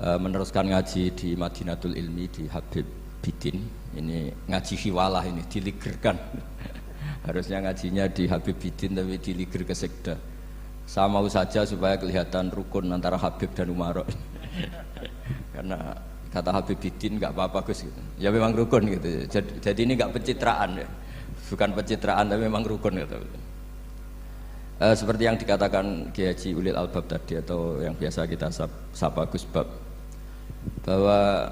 meneruskan ngaji di Madinatul Ilmi di Habib Bidin. Ini ngaji hiwalah, ini diligerkan. Harusnya ngajinya di Habib Bidin tapi diliger ke sekda. Saya mau saja supaya kelihatan rukun antara Habib dan Umarok. Karena kata Habib Bidin nggak apa-apa Gus gitu. Ya memang rukun gitu. Jadi ini nggak pencitraan ya. Bukan pencitraan tapi memang rukun gitu. Seperti yang dikatakan Kiai Haji Ulil Albab tadi atau yang biasa kita sapa Gus Bab, bahwa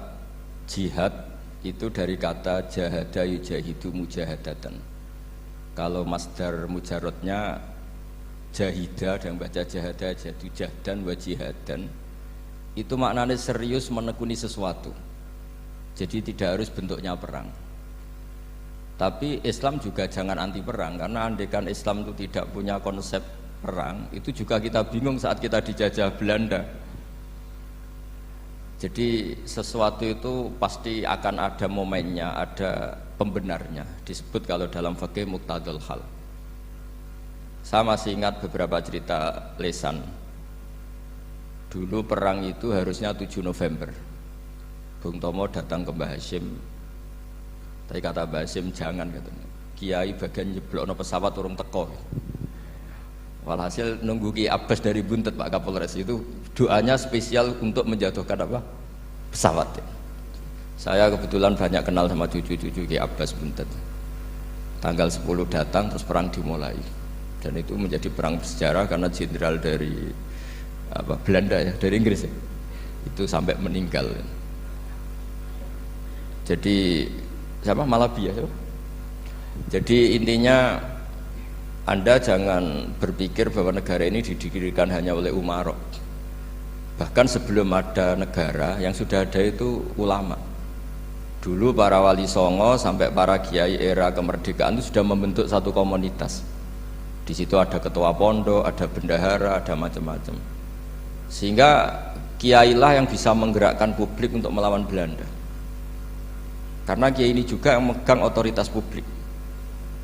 jihad itu dari kata jahada yujahidu mujahadatan. Kalau masdar mujarrodnya jahida dan baca jahada jadu jahdan wa jihadan, itu maknanya serius menekuni sesuatu. Jadi tidak harus bentuknya perang. Tapi Islam juga jangan anti perang, karena andaikan Islam itu tidak punya konsep perang, itu juga kita bingung saat kita dijajah Belanda. Jadi sesuatu itu pasti akan ada momennya, ada pembenarnya. Disebut kalau dalam fikih muqtadul hal. Saya masih ingat beberapa cerita lesan. Dulu perang itu harusnya 7 November. Bung Tomo datang ke Mbah Hashim. Tapi kata Mbah Hashim jangan katanya. Kiai bagian nyeblokno pesawat urung teko. Walhasil nunggu Ki Abbas dari Buntet Pak Kapolres itu doanya spesial untuk menjatuhkan apa? Pesawat. Saya kebetulan banyak kenal sama cucu-cucu Ki Abbas Buntet. Tanggal 10 datang terus perang dimulai. Dan itu menjadi perang bersejarah karena jenderal dari Belanda ya, dari Inggris ya. Itu sampai meninggal. Jadi siapa Malabi ya? Jadi intinya Anda jangan berpikir bahwa negara ini didirikan hanya oleh umarok. Bahkan sebelum ada negara, yang sudah ada itu ulama. Dulu para wali songo sampai para kiai era kemerdekaan itu sudah membentuk satu komunitas. Di situ ada ketua pondok, ada bendahara, ada macam-macam. Sehingga kiailah yang bisa menggerakkan publik untuk melawan Belanda. Karena kiai ini juga yang megang otoritas publik.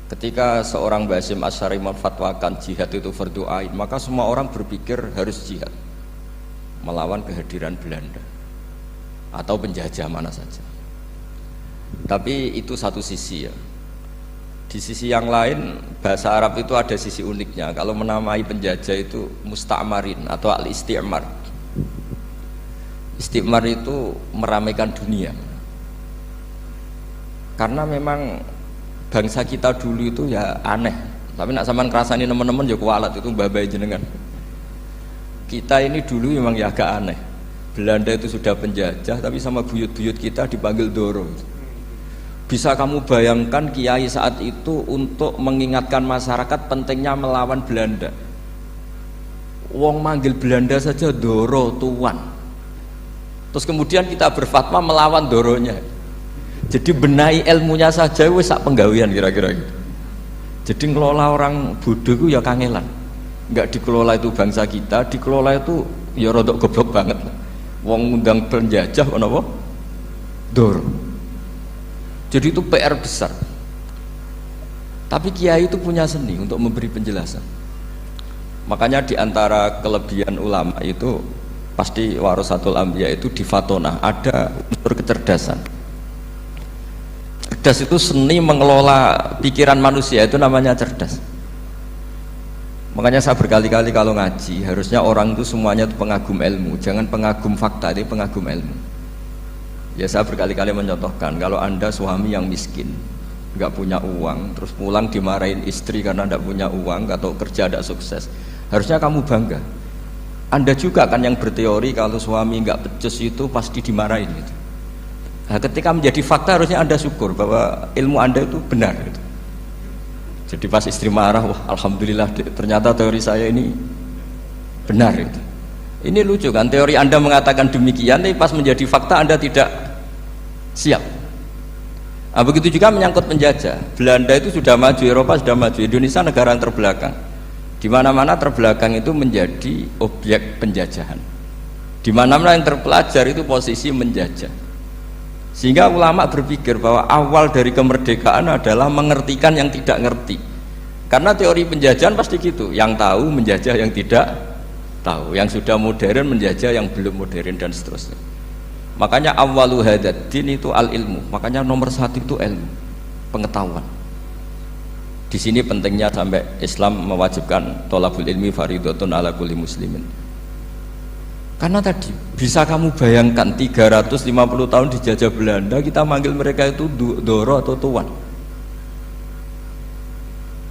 Ketika seorang Mbah Hashim Asy'ari memfatwakan jihad itu fardhu ain, maka semua orang berpikir harus jihad melawan kehadiran Belanda atau penjajah mana saja. Tapi itu satu sisi ya. Di sisi yang lain, bahasa Arab itu ada sisi uniknya. Kalau menamai penjajah itu musta'marin atau al-isti'mar. Isti'mar itu meramaikan dunia. Karena memang bangsa kita dulu itu ya aneh. Tapi nak sampean ngrasani teman-teman ya kualat itu mbah-mbah jenengan. Kita ini dulu memang ya agak aneh. Belanda itu sudah penjajah tapi sama buyut-buyut kita dipanggil Doro. Bisa kamu bayangkan kiai saat itu untuk mengingatkan masyarakat pentingnya melawan Belanda. Wong manggil Belanda saja Doro tuan. Terus kemudian kita berfatwa melawan Doronya. Jadi benahi ilmunya saja wis sak penggawean kira-kira gitu. Jadi ngelola orang bodoh itu ya kangelan. Enggak dikelola itu bangsa kita, dikelola itu ya rodok goblok banget. Wong ngundang penjajah apa? Doro. Jadi itu PR besar. Tapi kiai itu punya seni untuk memberi penjelasan. Makanya di antara kelebihan ulama itu pasti warasatul anbiya itu di fatonah ada unsur kecerdasan. Cerdas itu seni mengelola pikiran manusia, itu namanya cerdas. Makanya saya berkali-kali kalau ngaji harusnya orang itu semuanya itu pengagum ilmu, jangan pengagum fakta, ini pengagum ilmu. Ya saya berkali-kali mencontohkan, kalau Anda suami yang miskin, nggak punya uang, terus pulang dimarahin istri karena nggak punya uang atau kerja tidak sukses, harusnya kamu bangga. Anda juga kan yang berteori kalau suami nggak becus itu pasti dimarahin gitu. Nah, ketika menjadi fakta harusnya Anda syukur bahwa ilmu Anda itu benar gitu. Jadi pas istri marah, wah alhamdulillah ternyata teori saya ini benar gitu. Ini lucu kan, teori Anda mengatakan demikian tapi pas menjadi fakta Anda tidak siap. Nah, begitu juga menyangkut penjajah. Belanda itu sudah maju, Eropa sudah maju, Indonesia negara yang terbelakang. Di mana-mana terbelakang itu menjadi objek penjajahan. Di mana-mana yang terpelajar itu posisi menjajah. Sehingga ulama berpikir bahwa awal dari kemerdekaan adalah mengertikan yang tidak ngerti. Karena teori penjajahan pasti gitu, yang tahu menjajah yang tidak tahu, yang sudah modern menjajah yang belum modern dan seterusnya. Makanya awwalu hadzal din itu al ilmu. Makanya nomor satu itu ilmu, pengetahuan. Di sini pentingnya sampai Islam mewajibkan thalabul ilmi fardhatun ala kulli muslimin. Karena tadi bisa kamu bayangkan 350 tahun dijajah Belanda, kita manggil mereka itu doro atau tuan.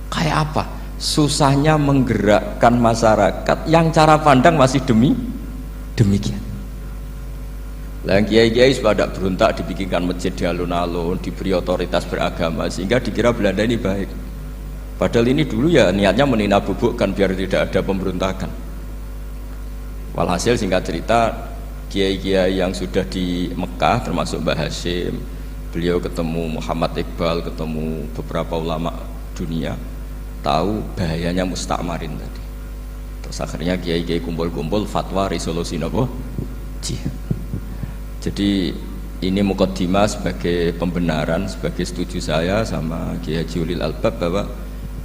Kayak apa? Susahnya menggerakkan masyarakat yang cara pandang masih demikian. Lah kiai-kiai pada berontak dibikinkan masjid di alun-alun, diberi otoritas beragama sehingga dikira Belanda ini baik. Padahal ini dulu ya niatnya meninabobokan biar tidak ada pemberontakan. Walhasil singkat cerita, kiai-kiai yang sudah di Mekah termasuk Mbah Hashim, beliau ketemu Muhammad Iqbal, ketemu beberapa ulama dunia, tahu bahayanya mustakmarin tadi. Terus akhirnya kiai-kiai kumpul-kumpul fatwa resolusi nopo jihad. Jadi ini mukaddimah sebagai pembenaran, sebagai setuju saya sama Kiai Haji Ulil Albab bahwa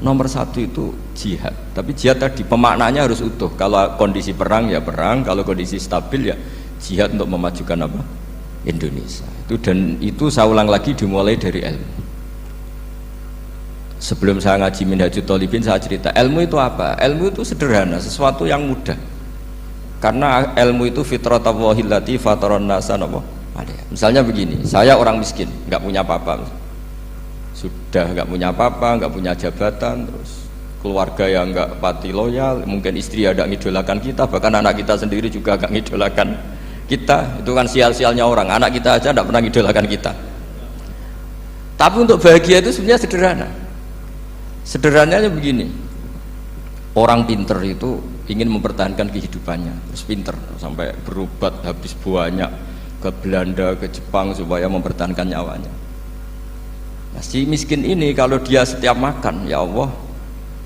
nomor satu itu jihad. Tapi jihad tadi pemaknanya harus utuh. Kalau kondisi perang ya perang, kalau kondisi stabil ya jihad untuk memajukan apa? Indonesia. Dan itu saya ulang lagi dimulai dari ilmu. Sebelum saya ngaji Minhajut Thalibin saya cerita ilmu itu apa? Ilmu itu sederhana, sesuatu yang mudah. Karena ilmu itu fitratallahi allati fataran nasa napa? Misalnya begini, saya orang miskin, nggak punya apa-apa. Sudah nggak punya apa-apa, nggak punya jabatan, terus keluarga yang nggak pati loyal, mungkin istri ada ngidolakan kita, bahkan anak kita sendiri juga nggak ngidolakan kita. Itu kan sial-sialnya orang, anak kita aja nggak pernah ngidolakan kita. Tapi untuk bahagia itu sebenarnya sederhana. Sederhananya begini, orang pinter itu ingin mempertahankan kehidupannya, terus pinter sampai berobat habis banyak ke Belanda, ke Jepang supaya mempertahankan nyawanya. Nah, si miskin ini kalau dia setiap makan, ya Allah,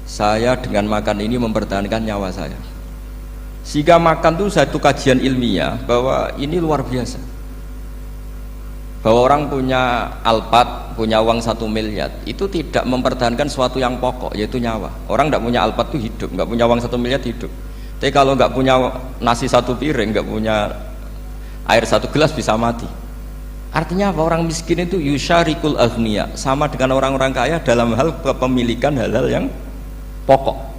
saya dengan makan ini mempertahankan nyawa saya. Sehingga makan itu satu kajian ilmiah bahwa ini luar biasa. Bahwa orang punya Alphard, punya uang 1 miliar, itu tidak mempertahankan sesuatu yang pokok, yaitu nyawa. Orang tidak punya Alphard itu hidup, nggak punya uang 1 miliar hidup. Tapi kalau nggak punya nasi 1 piring, nggak punya air 1 gelas bisa mati. Artinya apa? Orang miskin itu yusyarikul aghniya, sama dengan orang-orang kaya dalam hal kepemilikan hal-hal yang pokok.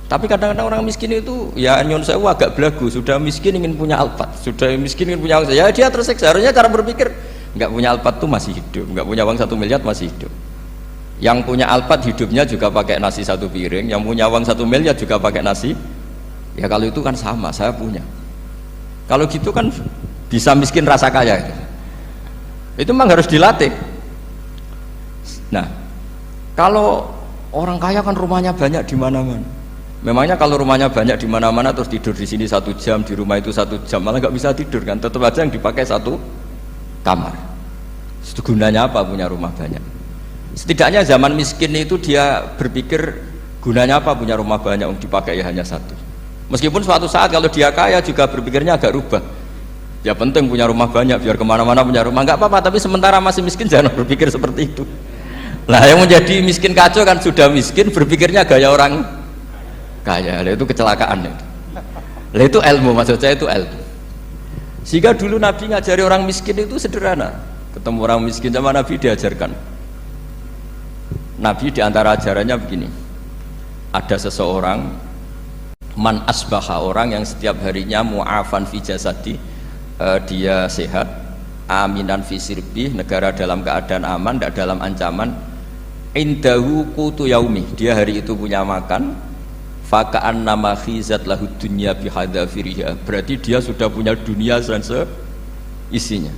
Tapi kadang-kadang orang miskin itu ya nyon sewu agak belagu, sudah miskin ingin punya Alphard, sudah miskin ingin punya uang, ya dia tersiksa. Harusnya cara berpikir nggak punya Alphard tuh masih hidup, nggak punya uang 1 miliar masih hidup. Yang punya Alphard hidupnya juga pakai nasi 1 piring, yang punya uang 1 miliar juga pakai nasi. Ya kalau itu kan sama, saya punya. Kalau gitu kan bisa miskin rasa kaya itu. Itu memang harus dilatih. Nah, kalau orang kaya kan rumahnya banyak di mana-mana. Memangnya kalau rumahnya banyak di mana-mana terus tidur di sini 1 jam, di rumah itu 1 jam, malah nggak bisa tidur kan? Tetap aja yang dipakai 1 kamar. Itu gunanya apa punya rumah banyak? Setidaknya zaman miskin itu dia berpikir gunanya apa punya rumah banyak yang dipakai ya hanya 1. Meskipun suatu saat kalau dia kaya juga berpikirnya agak rubah. Ya penting punya rumah banyak biar kemana-mana punya rumah, nggak apa-apa. Tapi sementara masih miskin jangan berpikir seperti itu. Nah yang menjadi miskin kacau kan sudah miskin berpikirnya gaya orang kaya, itu kecelakaan itu. Lah itu ilmu, maksud saya itu ilmu. Sehingga dulu Nabi ngajari orang miskin itu sederhana. Ketemu orang miskin sama Nabi diajarkan. Nabi diantara ajarannya begini. Ada seseorang man asbaha, orang yang setiap harinya mu'afan fi jasadi, dia sehat, aminan fi sirbi, negara dalam keadaan aman, tidak dalam ancaman, indahu qutu yaumi, dia hari itu punya makan, faka'an nama khizat lahu dunya bihadafiriha, berarti dia sudah punya dunia dan seisinya.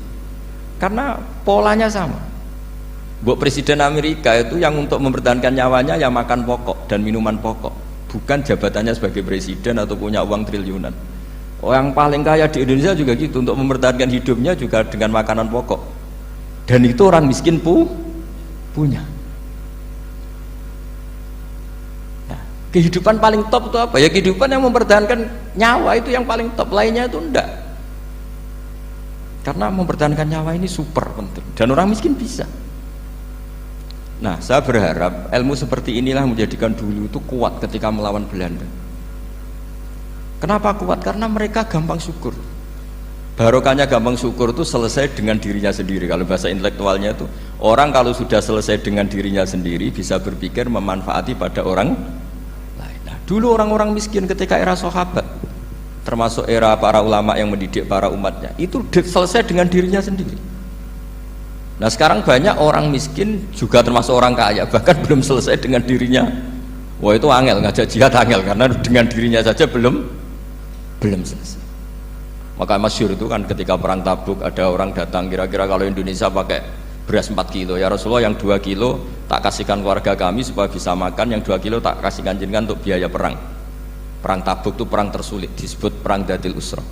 Karena polanya sama. Buat Presiden Amerika itu yang untuk mempertahankan nyawanya ya makan pokok dan minuman pokok, bukan jabatannya sebagai presiden atau punya uang triliunan. Yang paling kaya di Indonesia juga gitu, untuk mempertahankan hidupnya juga dengan makanan pokok. Dan itu orang miskin punya. Kehidupan paling top itu apa? Ya kehidupan yang mempertahankan nyawa itu yang paling top, lainnya itu enggak. Karena mempertahankan nyawa ini super penting dan orang miskin bisa. Nah, saya berharap ilmu seperti inilah menjadikan dulu itu kuat ketika melawan Belanda. Kenapa kuat? Karena mereka gampang syukur. Barokahnya gampang syukur itu selesai dengan dirinya sendiri. Kalau bahasa intelektualnya itu, orang kalau sudah selesai dengan dirinya sendiri bisa berpikir memanfaati pada orang lain. Nah, dulu orang-orang miskin ketika era sahabat, termasuk era para ulama yang mendidik para umatnya, itu selesai dengan dirinya sendiri. Nah, sekarang banyak orang miskin juga termasuk orang kaya, bahkan belum selesai dengan dirinya. Wah, itu angel, ngajak jihad angel, karena dengan dirinya saja belum selesai. Maka masyhur itu kan ketika perang Tabuk, ada orang datang, kira-kira kalau Indonesia pakai beras 4 kilo, ya Rasulullah yang 2 kilo tak kasihkan keluarga kami supaya bisa makan, yang 2 kilo tak kasihkan jenengan untuk biaya perang. Perang Tabuk itu perang tersulit, disebut perang Dhatil Usra.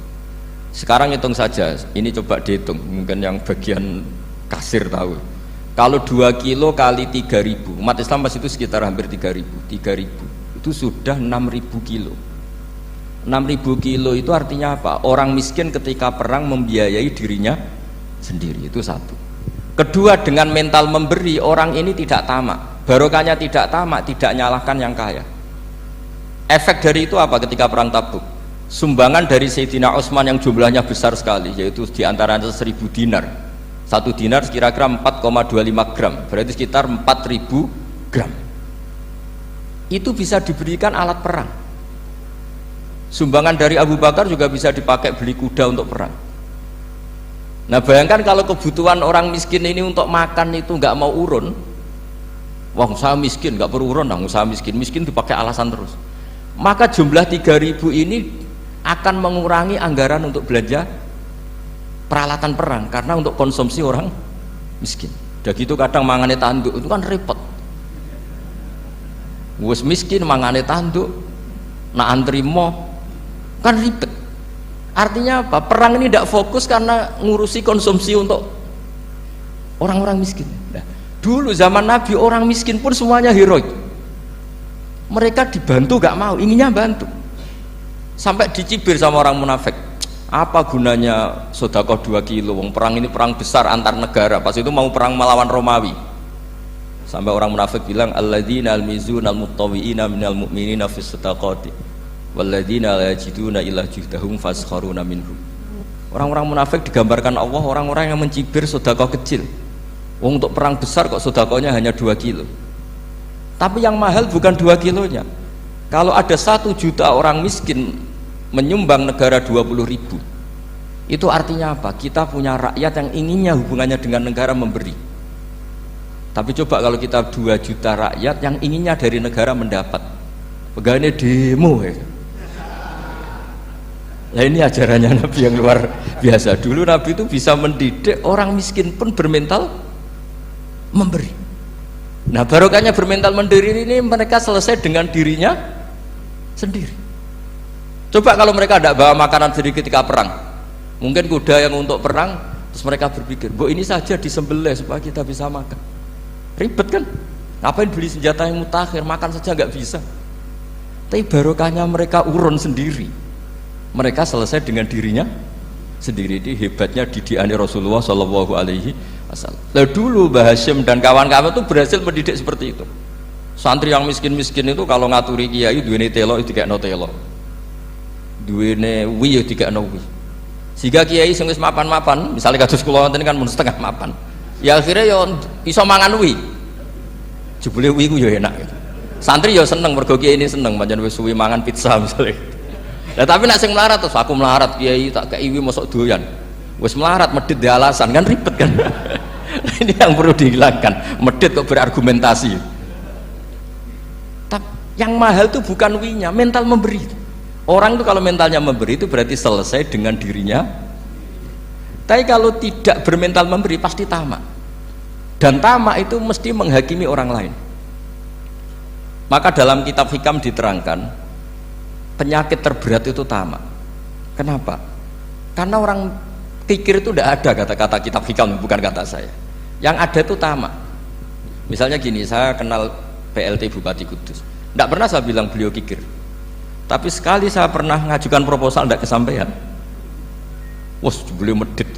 Sekarang hitung saja, ini coba dihitung, mungkin yang bagian kasir tahu. Kalau 2 kilo kali 3.000, umat Islam pas itu sekitar hampir 3.000, itu sudah 6.000 kilo. 6.000 kilo itu artinya apa? Orang miskin ketika perang membiayai dirinya sendiri, itu satu. Kedua, dengan mental memberi, orang ini tidak tamak. Barokahnya tidak tamak, tidak nyalahkan yang kaya. Efek dari itu apa ketika perang Tabuk? Sumbangan dari Sayyidina Utsman yang jumlahnya besar sekali, yaitu diantaranya 1.000 dinar. 1 dinar kira-kira 4,25 gram, berarti sekitar 4.000 gram. Itu bisa diberikan alat perang. Sumbangan dari Abu Bakar juga bisa dipakai beli kuda untuk perang. Nah, bayangkan kalau kebutuhan orang miskin ini untuk makan itu nggak mau urun. Wah, usaha miskin nggak perlu urun, usaha miskin dipakai alasan terus. Maka jumlah 3.000 ini akan mengurangi anggaran untuk belanja peralatan perang, karena untuk konsumsi orang miskin. Udah gitu kadang mangane tanduk itu kan repot. Wes miskin mangane tanduk, nak antri mo kan ribet. Artinya apa? Perang ini tidak fokus karena ngurusi konsumsi untuk orang-orang miskin. Nah, dulu zaman Nabi orang miskin pun semuanya heroik. Mereka dibantu gak mau, inginnya bantu. Sampai dicibir sama orang munafik. Apa gunanya sedekah 2 kilo? Wong perang ini perang besar antar negara. Pas itu mau perang melawan Romawi. Sampai orang munafik bilang, alladzina almizuna almuttawwi'ina minal mu'minina fis sadaqati walladzina la yajiduna illa juhdahum faskharuna minhum. Orang-orang munafik digambarkan Allah orang-orang yang mencibir sedekah kecil. Wong untuk perang besar kok sedekahnya hanya 2 kilo. Tapi yang mahal bukan 2 kilonya. Kalau ada 1 juta orang miskin menyumbang negara 20.000, itu artinya apa? Kita punya rakyat yang inginnya hubungannya dengan negara memberi. Tapi coba kalau kita 2 juta rakyat yang inginnya dari negara mendapat, pegawainya demo ya. Nah, ini ajarannya Nabi yang luar biasa. Dulu Nabi itu bisa mendidik orang miskin pun bermental memberi. Nah, barokahnya bermental memberi ini mereka selesai dengan dirinya sendiri. Coba kalau mereka tidak bawa makanan sendiri ketika perang, mungkin kuda yang untuk perang, terus mereka berpikir, "Bu, ini saja disembelih supaya kita bisa makan." Ribet kan? Ngapain beli senjata yang mutakhir, makan saja nggak bisa. Tapi barokahnya mereka urun sendiri. Mereka selesai dengan dirinya sendiri. Ini hebatnya didikan Rasulullah Shallallahu Alaihi Wasallam. Lalu dulu Mbah Hashim dan kawan-kawan itu berhasil mendidik seperti itu. Santri yang miskin-miskin itu kalau ngaturi kiai duwene telo itu dikekno telo, duwene wi ya dikekno wi. Sehingga kiai sing wis mapan-mapan, misalnya kados kula wonten kan mun setengah mapan, ya akhirnya ya iso mangan wi. Jebule wi ku ya enak gitu. Santri ya seneng mergo kiai ini seneng pancen wis suwi mangan pizza misalnya. Nah, tapi nak sing melarat terus aku melarat kiai tak kei wi mosok doyan. Wis melarat medit di alasan kan ribet kan. Ini yang perlu dihilangkan. Medit kok berargumentasi. Tapi yang mahal itu bukan winya, mental memberi. Orang itu kalau mentalnya memberi itu berarti selesai dengan dirinya. Tapi kalau tidak bermental memberi pasti tamak. Dan tamak itu mesti menghakimi orang lain. Maka dalam kitab Hikam diterangkan penyakit terberat itu tamak. Kenapa? Karena orang pikir itu tidak ada kata-kata kitab Hikam, bukan kata saya. Yang ada itu tamak. Misalnya gini, saya kenal PLT Bupati Kudus. Tidak pernah saya bilang beliau kikir. Tapi sekali saya pernah ngajukan proposal tidak kesampaian. Wah, beliau medit.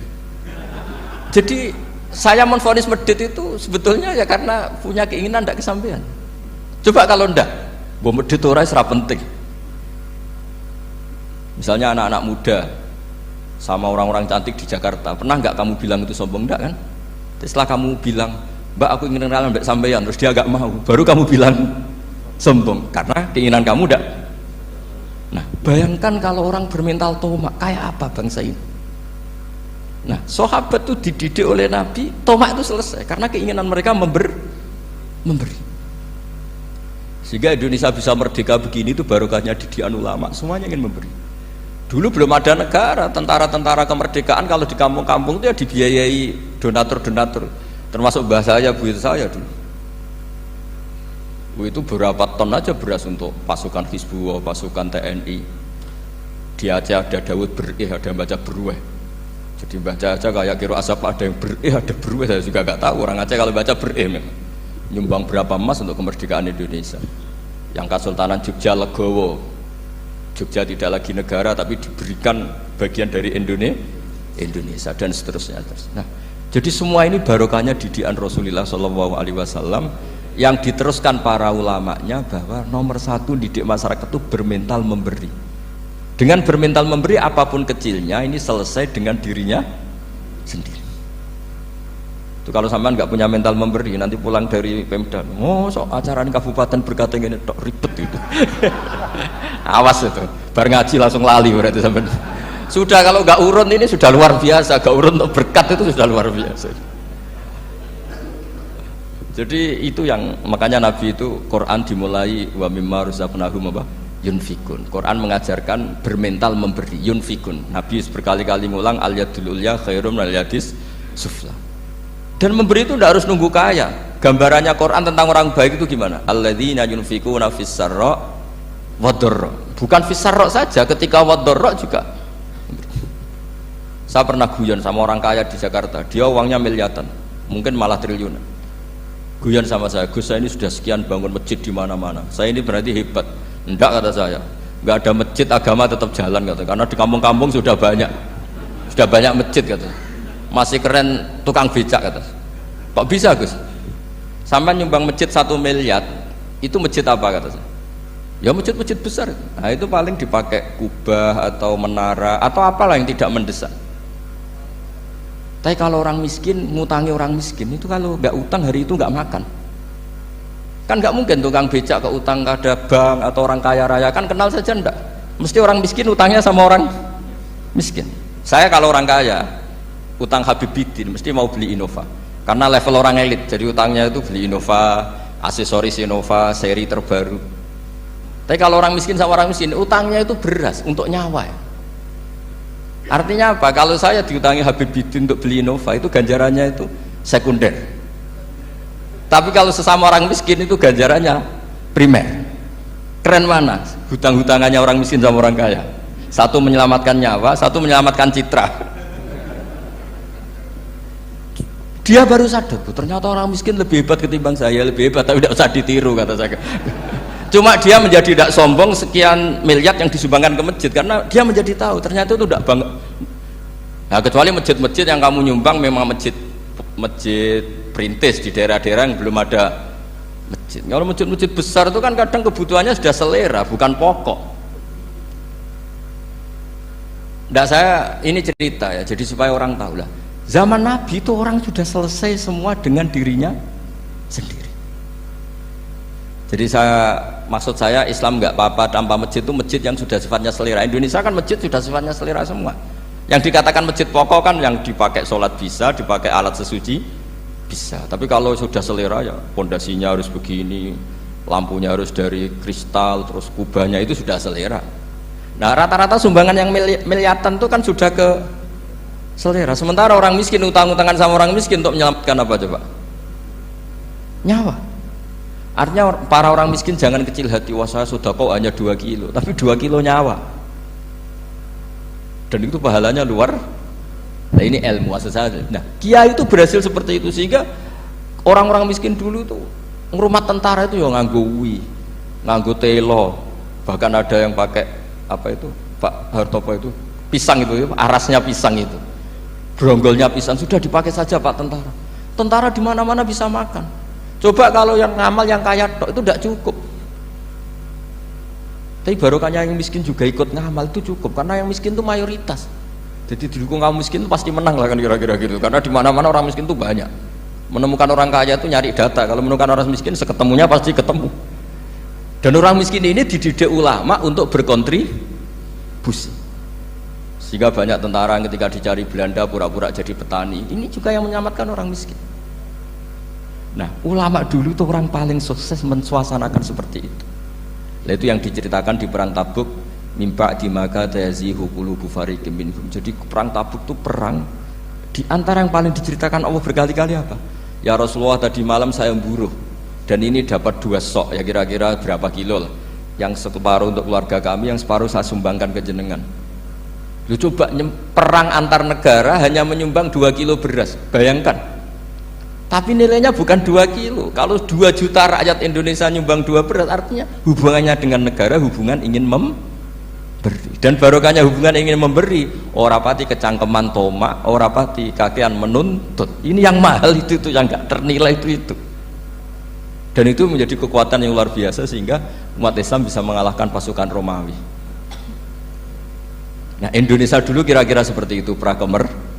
Jadi saya menvonis medit itu sebetulnya ya karena punya keinginan tidak kesampaian. Coba kalau ndak, bahwa medit orang serap penting. Misalnya anak-anak muda sama orang-orang cantik di Jakarta. Pernah nggak kamu bilang itu sombong? Enggak kan? Setelah kamu bilang, Mbak aku ingin kenalan Mbak sampeyan, terus dia agak mau, baru kamu bilang sombong karena keinginan kamu enggak. Nah, bayangkan kalau orang bermental tomak kayak apa bangsa ini. Nah, sahabat itu dididik oleh Nabi, tomak itu selesai karena keinginan mereka memberi. Sehingga Indonesia bisa merdeka begini itu barokahnya didikan ulama, semuanya ingin memberi. Dulu belum ada negara, tentara-tentara kemerdekaan kalau di kampung-kampung itu ya dibiayai donatur-donatur, termasuk bahasa saya, bu saya dulu. Itu berapa ton aja beras untuk pasukan Hizbullah, pasukan TNI. Di Aceh ada Daud berih, ada yang baca berueh. Jadi baca aja kayak kira asap ada yang berih, ada berueh, saya juga nggak tahu. Orang Aceh kalau baca berih memang. Nyumbang berapa emas untuk kemerdekaan Indonesia. Yang Kesultanan Jogja Legowo, Jogja tidak lagi negara tapi diberikan bagian dari Indonesia dan seterusnya. Nah, jadi semua ini barokahnya didikan Rasulullah SAW yang diteruskan para ulamanya bahwa nomor satu didik masyarakat itu bermental memberi. Dengan bermental memberi apapun kecilnya ini selesai dengan dirinya sendiri. Itu kalau sampean nggak punya mental memberi nanti pulang dari Pemda, acara ini kabupaten berkata ini tok ribet itu. Awas itu, bar ngaji langsung lali berarti sampean. Sudah kalau nggak urun ini sudah luar biasa, nggak urun untuk berkat itu sudah luar biasa. Jadi itu yang makanya Nabi itu Quran dimulai wa mimma razaqnahum yunfikun. Quran mengajarkan bermental memberi, yunfikun. Nabi berkali-kali ngulang al yadul ulya khairum al yadis sufla. Dan memberi itu tidak harus nunggu kaya. Gambarannya Quran tentang orang baik itu gimana? Alladzina yunfikuna fis sarra wad dharra. Bukan fis sarra saja, ketika wad dharra juga. Saya pernah guyon sama orang kaya di Jakarta, dia uangnya miliaran, mungkin malah triliunan. Guyon sama saya, Gus saya ini sudah sekian bangun masjid di mana-mana. Saya ini berarti hebat. Enggak, kata saya. Enggak ada masjid, agama tetap jalan kata. Karena di kampung-kampung sudah banyak masjid kata. Masih keren tukang becak kata. Kok bisa Gus? Sampai nyumbang masjid 1 miliar, itu masjid apa kata saya? Ya masjid-masjid besar. Nah itu paling dipakai kubah atau menara atau apalah yang tidak mendesak. Tapi kalau orang miskin, ngutangi orang miskin itu kalau nggak utang hari itu nggak makan. Kan nggak mungkin tukang becak ke utang ada bank atau orang kaya raya, kan kenal saja enggak. Mesti orang miskin utangnya sama orang miskin. Saya kalau orang kaya, utang Habib Bidin mesti mau beli Innova. Karena level orang elit, jadi utangnya itu beli Innova, aksesoris Innova, seri terbaru. Tapi kalau orang miskin sama orang miskin, utangnya itu beras untuk nyawa ya. Artinya apa? Kalau saya diutangi Habib Bidin untuk beli Innova itu ganjarannya itu sekunder. Tapi kalau sesama orang miskin itu ganjarannya primer. Keren mana? Hutang-hutangannya orang miskin sama orang kaya. Satu menyelamatkan nyawa, satu menyelamatkan citra. Dia baru sadar, ternyata orang miskin lebih hebat ketimbang saya, lebih hebat tapi tidak usah ditiru kata saya. Cuma dia menjadi tidak sombong sekian miliar yang disumbangkan ke masjid karena dia menjadi tahu ternyata itu tidak bangga. Nah, kecuali masjid-masjid yang kamu nyumbang memang masjid perintis di daerah-daerah yang belum ada masjid. Kalau masjid-masjid besar itu kan kadang kebutuhannya sudah selera bukan pokok. Nah, saya ini cerita ya, jadi supaya orang tahu lah. Zaman Nabi itu orang sudah selesai semua dengan dirinya sendiri. Jadi maksud saya Islam nggak apa-apa tanpa masjid itu masjid yang sudah sifatnya selera. Indonesia kan masjid sudah sifatnya selera semua. Yang dikatakan masjid pokok kan yang dipakai sholat bisa, dipakai alat sesuci bisa. Tapi kalau sudah selera ya pondasinya harus begini, lampunya harus dari kristal, terus kubahnya itu sudah selera. Nah rata-rata sumbangan yang miliatan itu kan sudah ke selera. Sementara orang miskin utang-utangan sama orang miskin untuk menyelamatkan apa coba? Nyawa. Artinya para orang miskin jangan kecil hati, wah saya sedekah hanya 2 kilo, tapi 2 kilo nyawa. Dan itu pahalanya luar. Nah ini ilmu asal. Nah kiai itu berhasil seperti itu sehingga orang-orang miskin dulu itu ngrumat tentara itu ya nganggo nganggo telo, bahkan ada yang pakai apa itu Pak Hartopo itu pisang itu, arasnya pisang itu, bronggolnya pisang sudah dipakai saja Pak tentara. Tentara di mana-mana bisa makan. Coba kalau yang ngamal yang kaya tok itu tidak cukup. Tapi barokahnya yang miskin juga ikut ngamal itu cukup karena yang miskin itu mayoritas. Jadi didukung kaum miskin itu pasti menang lah kan kira-kira gitu. Karena di mana-mana orang miskin itu banyak. Menemukan orang kaya itu nyari data. Kalau menemukan orang miskin seketemunya pasti ketemu. Dan orang miskin ini dididik ulama untuk berkontribusi. Sehingga banyak tentara yang ketika dicari Belanda pura-pura jadi petani. Ini juga yang menyelamatkan orang miskin. Nah, ulama dulu tuh orang paling sukses mensuasanakan seperti itu. Nah, itu yang diceritakan di perang Tabuk, mimpa di maka tayazihu qulubu fariqim minhum. Jadi perang Tabuk itu perang di antara yang paling diceritakan Allah berkali-kali apa? Ya Rasulullah, tadi malam saya memburuh dan ini dapat 2 sok, ya kira-kira berapa kilo lah. Yang separuh untuk keluarga kami, yang separuh saya sumbangkan ke jenengan. Lu coba perang antar negara hanya menyumbang 2 kilo beras, bayangkan. Tapi nilainya bukan 2 kilo. Kalau 2 juta rakyat Indonesia nyumbang 2 beras, artinya hubungannya dengan negara hubungan ingin memberi. Dan barokahnya hubungan ingin memberi, ora pati kecangkeman tomak, ora pati kakean menuntut. Ini yang mahal itu yang gak ternilai itu. Dan itu menjadi kekuatan yang luar biasa sehingga umat Islam bisa mengalahkan pasukan Romawi. Nah, Indonesia dulu kira-kira seperti itu, pra kemerdekaan.